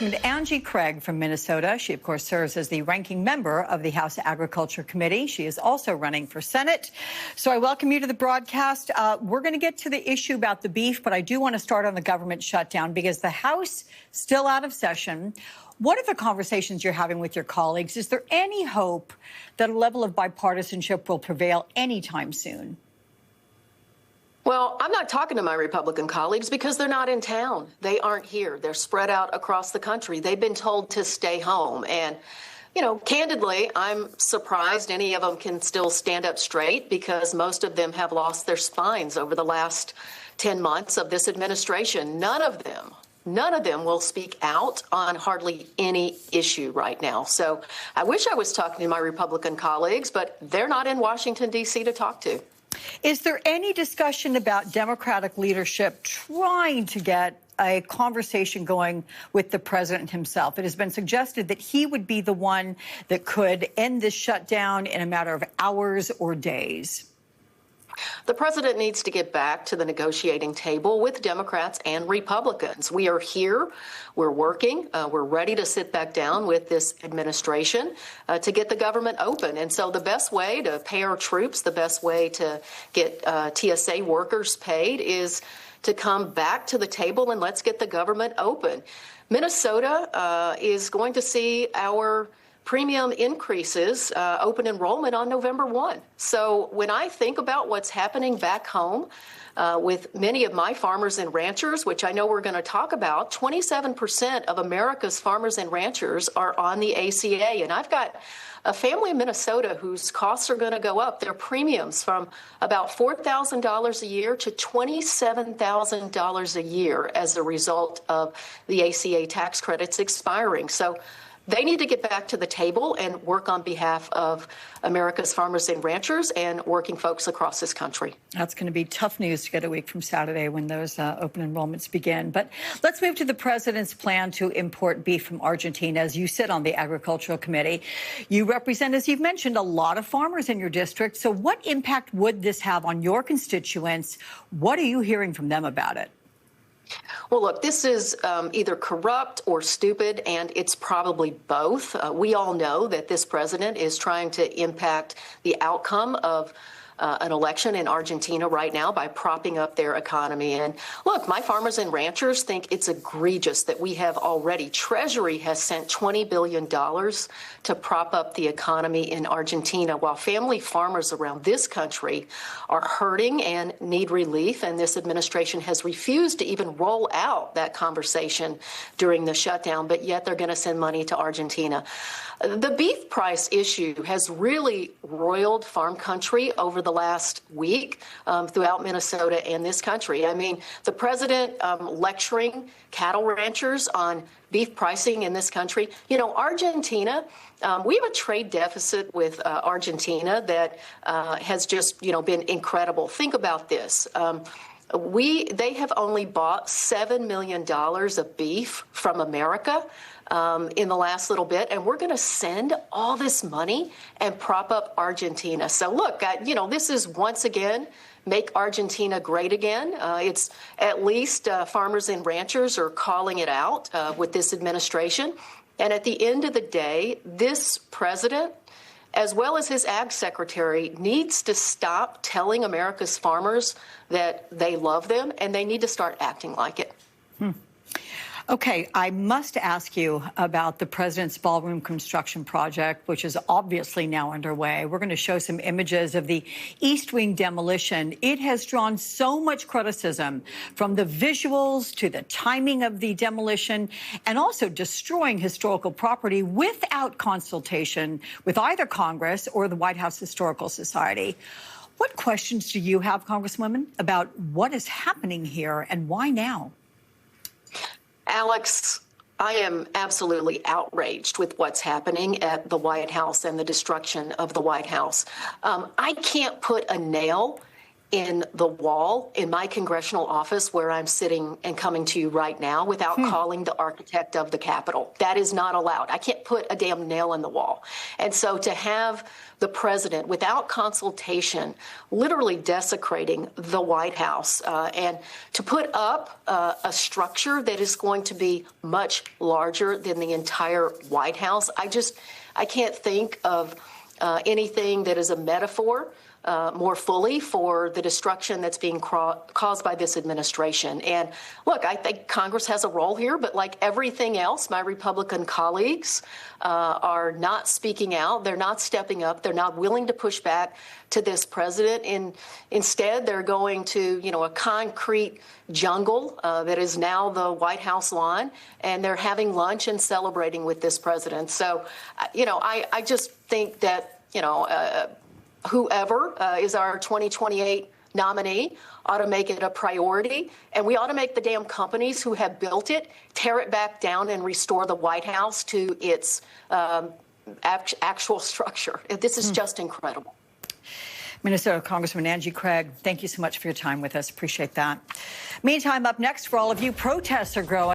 Angie Craig from Minnesota. She, of course, serves as the ranking member of the House Agriculture Committee. She is also running for Senate. So I welcome you to the broadcast. We're going to get to the issue about the beef, but I do want to start on the government shutdown because the House still out of session. What are the conversations you're having with your colleagues? Is there any hope that a level of bipartisanship will prevail anytime soon? Well, I'm not talking to my Republican colleagues because they're not in town. They aren't here. They're spread out across the country. They've been told to stay home. And, you know, candidly, I'm surprised any of them can still stand up straight because most of them have lost their spines over the last 10 months of this administration. None of them will speak out on hardly any issue right now. So I wish I was talking to my Republican colleagues, but they're not in Washington, D.C. to talk to. Is there any discussion about Democratic leadership trying to get a conversation going with the president himself? It has been suggested that he would be the one that could end this shutdown in a matter of hours or days. The president needs to get back to the negotiating table with Democrats and Republicans. We are here. We're working. We're ready to sit back down with this administration to get the government open. And so the best way to pay our troops, the best way to get TSA workers paid is to come back to the table and let's get the government open. Minnesota is going to see our premium increases, open enrollment on November 1. So when I think about what's happening back home with many of my farmers and ranchers, which I know we're going to talk about, 27% of America's farmers and ranchers are on the ACA. And I've got a family in Minnesota whose costs are going to go up, their premiums from about $4,000 a year to $27,000 a year as a result of the ACA tax credits expiring. So they need to get back to the table and work on behalf of America's farmers and ranchers and working folks across this country. That's going to be tough news to get a week from Saturday when those open enrollments begin. But let's move to the president's plan to import beef from Argentina. As you sit on the Agricultural Committee, you represent, as you've mentioned, a lot of farmers in your district. So what impact would this have on your constituents? What are you hearing from them about it? Well, look, this is either corrupt or stupid, and it's probably both. We all know that this president is trying to impact the outcome of an election in Argentina right now by propping up their economy. And look, my farmers and ranchers think it's egregious that we have already, Treasury has sent $20 billion to prop up the economy in Argentina, while family farmers around this country are hurting and need relief. And this administration has refused to even roll out that conversation during the shutdown, but yet they're going to send money to Argentina. The beef price issue has really roiled farm country over the last week throughout Minnesota and this country. I mean, the president lecturing cattle ranchers on beef pricing in this country. You know, Argentina, we have a trade deficit with Argentina that has just, been incredible. Think about this. They have only bought $7 million of beef from America in the last little bit, and we're going to send all this money and prop up Argentina. So look, this is once again make Argentina great again. It's at least farmers and ranchers are calling it out with this administration. And at the end of the day, this president, as well as his ag secretary, needs to stop telling America's farmers that they love them, and they need to start acting like it. Okay, I must ask you about the president's ballroom construction project, which is obviously now underway. We're going to show some images of the East Wing demolition. It has drawn so much criticism, from the visuals to the timing of the demolition, and also destroying historical property without consultation with either Congress or the White House Historical Society. What questions do you have, Congresswoman, about what is happening here and why now? Alex, I am absolutely outraged with what's happening at the White House and the destruction of the White House. I can't put a nail in the wall in my congressional office where I'm sitting and coming to you right now without calling the architect of the Capitol. That is not allowed. I can't put a damn nail in the wall. And so to have the president, without consultation, literally desecrating the White House and to put up a structure that is going to be much larger than the entire White House, I can't think of anything that is a metaphor more fully for the destruction that's being caused by this administration. And look, I think Congress has a role here, but like everything else, my Republican colleagues are not speaking out. They're not stepping up. They're not willing to push back to this president. And instead, they're going to, a concrete jungle that is now the White House lawn, and they're having lunch and celebrating with this president. So, I just think that, whoever is our 2028 nominee ought to make it a priority. And we ought to make the damn companies who have built it tear it back down and restore the White House to its actual structure. This is just incredible. Minnesota Congresswoman Angie Craig, thank you so much for your time with us. Appreciate that. Meantime, up next for all of you, protests are growing.